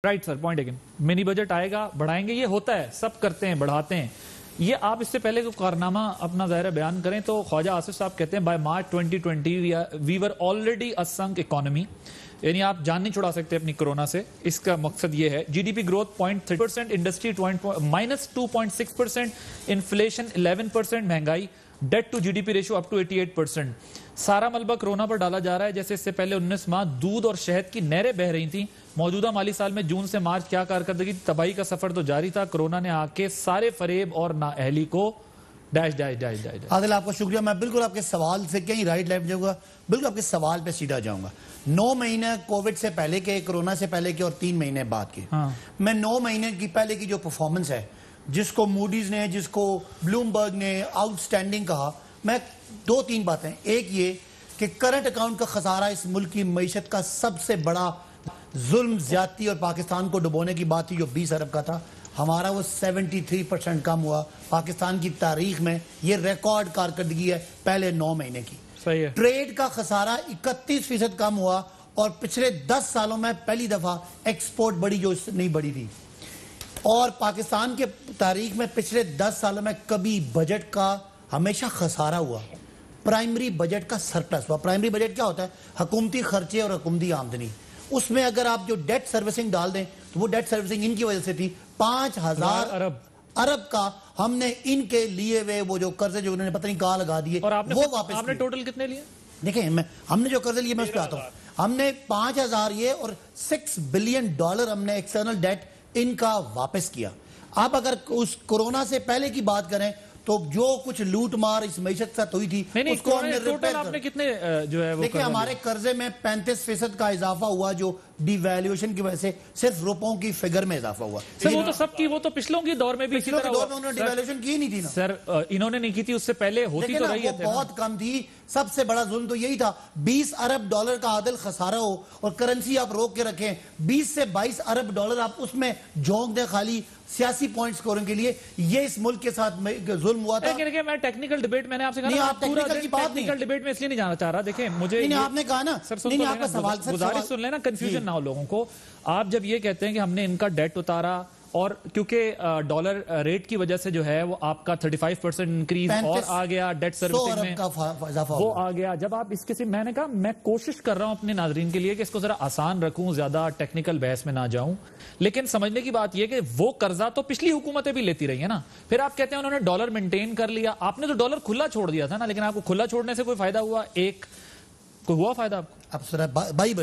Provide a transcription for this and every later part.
Right sir, point again منی budget آئے گا، بڑھائیں گے، یہ ہوتا ہے، سب کرتے ہیں، بڑھاتے ہیں. یہ آپ اس سے پہلے کو کارنامہ اپنا ظاہر بیان کریں تو خواجہ آصف صاحب کہتے ہیں by March 2020 we were already a sink economy, یعنی آپ جان نہیں چھڑا سکتے اپنی کرونا سے. اس کا مقصد یہ ہے G D P growth 0.3%، industry -2.6%، inflation 11%، مہنگائی، debt to G D P ratio up to 88%. سارا ملبہ کرونا پر ڈالا جا رہا ہے جیسے اس سے پہلے 19 ماہ دودھ اور شہد کی نہریں بہہ رہی تھیں. موجودہ مالی سال میں جون سے مارچ کیا کارکردگی، تباہی کا سفر تو جاری تھا. کرونا نے آ کے سارے فریب اور نااہلی کو ڈیش ڈیش ڈیش ڈیش. عادل آپ کا شکریہ. میں بالکل آپ کے سوال سے کہیں رائٹ لیفٹ جاؤں گا، بالکل آپ کے سوال پہ سیدھا جاؤں گا. 9 مہینے کووڈ سے پہلے کے، کرونا سے پہلے کے اور 3 مہینے بعد کے. میں 9 مہینے کی پہلے کی جو پرفارمنس ہے، جس کو موڈیز نے، جس کو بلومبرگ نے آؤٹ سٹینڈنگ کہا، میں 2-3 باتیں. ایک یہ کہ کرنٹ اکاؤنٹ کا خسارہ اس ملک کی معیشت کا سب سے بڑا ظلم، زیادتی اور پاکستان کو ڈبونے کی بات تھی جو 20 ارب کا تھا، ہمارا وہ 73% کم ہوا. پاکستان کی تاریخ میں یہ ریکارڈ کارکردگی ہے پہلے 9 مہینے کی. ٹریڈ کا خسارہ 31% کم ہوا اور پچھلے 10 سالوں میں پہلی دفعہ ایکسپورٹ بڑی جو نہیں بڑی تھی. اور پاکستان کے تاریخ میں پچھلے 10 سالوں میں کبھی بجٹ کا ہمیشہ خسارہ ہوا، پرائمری بجٹ کا سرپلس ہوا. پرائمری بجٹ کیا ہوتا ہے؟ حکومتی خرچے اور حکومتی آمدنی. اس میں اگر آپ جو ڈیٹ سروسنگ ڈال دیں تو وہ ڈیٹ سروسنگ ان کی وجہ سے تھی. 5000 ارب کا ہم نے ان کے لیے وہ جو قرضے جو انہوں نے پتہ نہیں کہاں لگا دیے وہ واپس. آپ نے ٹوٹل کتنے لیے؟ دیکھیں ہم نے جو قرضے لیے میں اس پہ آتا ہوں. ہم نے 5000 یہ اور $6 بلین ہم نے ایکسٹرنل ڈیٹ ان کا واپس کیا. آپ اگر اس کرونا سے پہلے کی بات کریں تو جو کچھ لوٹ مار اس معیشت سے ہوئی تھی اس کو ہم نے ریپیئر آپ نے کتنے جو ہے وہ دیکھیں ہمارے قرضے میں 35% کا اضافہ ہوا جو ڈی ویلیویشن کی وجہ سے صرف روپوں کی فگر میں اضافہ ہوا. سر وہ تو سب کی، وہ تو پچھلوں کی دور میں بھی اسی طرح دور میں انہوں نے ڈی ویلیویشن کی نہیں تھی نا سر. انہوں نے نہیں کی تھی، اس سے پہلے ہوتی تو رہی ہے، بہت کم تھی. سب سے بڑا ظلم تو یہی تھا. $20 ارب کا عادل خسارہ ہو اور کرنسی آپ روک کے رکھیں. 20 سے 22 ارب ڈالر آپ اس میں جھونک دیں خالی سیاسی پوائنٹ سکورنگ کے لیے. یہ اس ملک کے ساتھ ظلم ہوا تھا. لیکن میں ٹیکنیکل ڈیبیٹ میں نے آپ سے کہا ٹیکنیکل ڈیبیٹ میں اس لیے نہیں جانا چاہ رہا. دیکھیں مجھے آپ نے کہا نا گزارش سن لینا، کنفیوژن نہ ہو لوگوں کو. آپ جب یہ کہتے ہیں کہ ہم نے ان کا ڈیٹ اتارا اور کیونکہ ڈالر ریٹ کی وجہ سے جو ہے وہ آپ کا 35% انکریز اور آ گیا ڈیٹ سروسنگ میں وہ آ گیا. جب آپ اس قسم، میں نے کہا میں کوشش کر رہا ہوں اپنے ناظرین کے لیے کہ اس کو ذرا آسان رکھوں، زیادہ ٹیکنیکل بحث میں نہ جاؤں. لیکن سمجھنے کی بات یہ کہ وہ قرضہ تو پچھلی حکومتیں بھی لیتی رہی ہیں نا. پھر آپ کہتے ہیں انہوں نے ڈالر مینٹین کر لیا. آپ نے تو ڈالر کھلا چھوڑ دیا تھا نا، لیکن آپ کو کھلا چھوڑنے سے کوئی فائدہ ہوا؟ کوئی ہوا فائدہ آپ کو؟ اب سر بھائی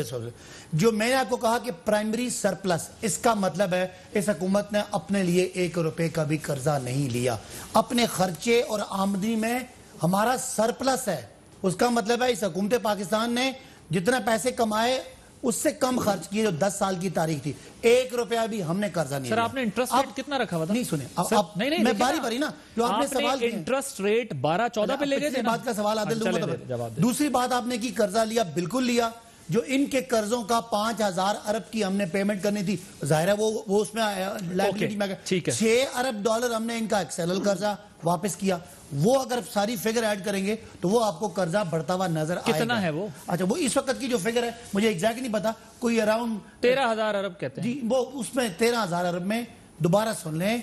جو میں نے آپ کو کہا کہ پرائمری سرپلس، اس کا مطلب ہے اس حکومت نے اپنے لیے $1 کا بھی قرضہ نہیں لیا. اپنے خرچے اور آمدنی میں ہمارا سرپلس ہے. اس کا مطلب ہے اس حکومت پاکستان نے جتنا پیسے کمائے اس سے کم خرچ کیے جو 10 سال کی تاریخ تھی. $1 بھی ہم نے قرضہ نہیں لیا. سر آپ نے انٹرسٹ ریٹ کتنا رکھا ہوا تھا؟ نہیں سنیں میں باری باری نا جو آپ نے سوال کیا انٹرسٹ ریٹ 12-14 پہ لے گئے تھے. بات کا سوال عادل دوں گا. دوسری بات آپ نے کی قرضہ لیا، بالکل لیا. جو ان کے قرضوں کا 5000 ارب کی ہم نے پیمنٹ کرنی تھی، ظاہر ہے وہ اس میں لائبلٹی میں 6 ارب ہم نے ان کا ایکسٹرنل قرضہ واپس کیا. وہ اگر ساری فگر ایڈ کریں گے تو وہ آپ کو قرضہ بڑھتا ہوا نظر آئے گا. کتنا ہے وہ؟ اچھا وہ اس وقت کی جو فگر ہے مجھے ایگزیکٹ نہیں پتا، کوئی اراؤنڈ 13000 ارب کہتے ہیں. جی وہ اس میں 13000 ارب میں دوبارہ سن لیں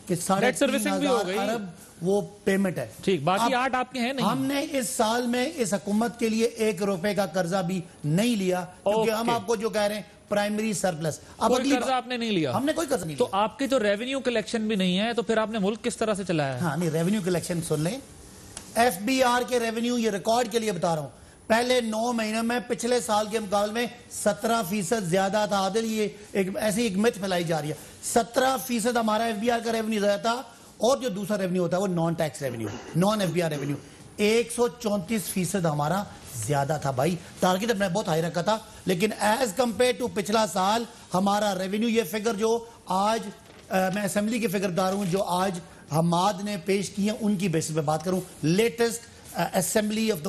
کہ 3,500 ارب وہ پیمنٹ ہے. ٹھیک، باقی 8 آپ کے ہیں نہیں. ہم نے اس سال میں اس حکومت کے لیے $1 کا قرضہ بھی نہیں لیا کیونکہ ہم آپ کو جو کہہ رہے ہیں پرائمری سرپلس. اب کوئی قرضہ آپ نے نہیں لیا؟ ہم نے کوئی قرضہ نہیں لیا. تو آپ کے جو ریونیو کلیکشن بھی نہیں ہے تو پھر آپ نے ملک کس طرح سے چلایا ہے؟ ہاں نہیں، ریونیو کلیکشن سن لیں. ایف بی آر کے ریونیو یہ ریکارڈ کے لیے بتا رہا ہوں، پہلے 9 مہینے میں پچھلے سال کے مقابلے میں 17% زیادہ تھا. عادل یہ ایسی ایک مت پھیلائی جا رہی ہے. 17% ہمارا ایف بی آر کا ریونیو زیادہ تھا. اور جو دوسرا ریونیو ہوتا ہے وہ non tax revenue, non F B R revenue 134% ہمارا زیادہ تھا. بھائی ٹارگٹ اپنے بہت ہائی رکھا تھا، لیکن ایز کمپیئر ٹو پچھلا سال ہمارا ریونیو، یہ فگر جو آج میں اسمبلی کی فگر بتا رہا ہوں جو آج حماد نے پیش کی ہیں ان کی بیسس پہ بات کروں، latest assembly of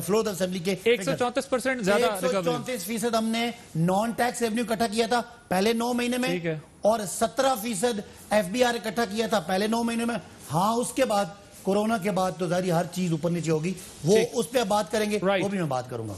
floor assembly کے 134% زیادہ 134% ہم نے نان ٹیکس ریونیو اکٹھا کیا تھا پہلے 9 مہینے میں، اور 17% ایف بی آر اکٹھا کیا تھا پہلے 9 مہینے میں. ہاں اس کے بعد کورونا کے بعد تو ظاہر ہر چیز اوپر نیچے ہوگی، وہ اس پہ بات کریں گے، وہ بھی میں بات کروں گا.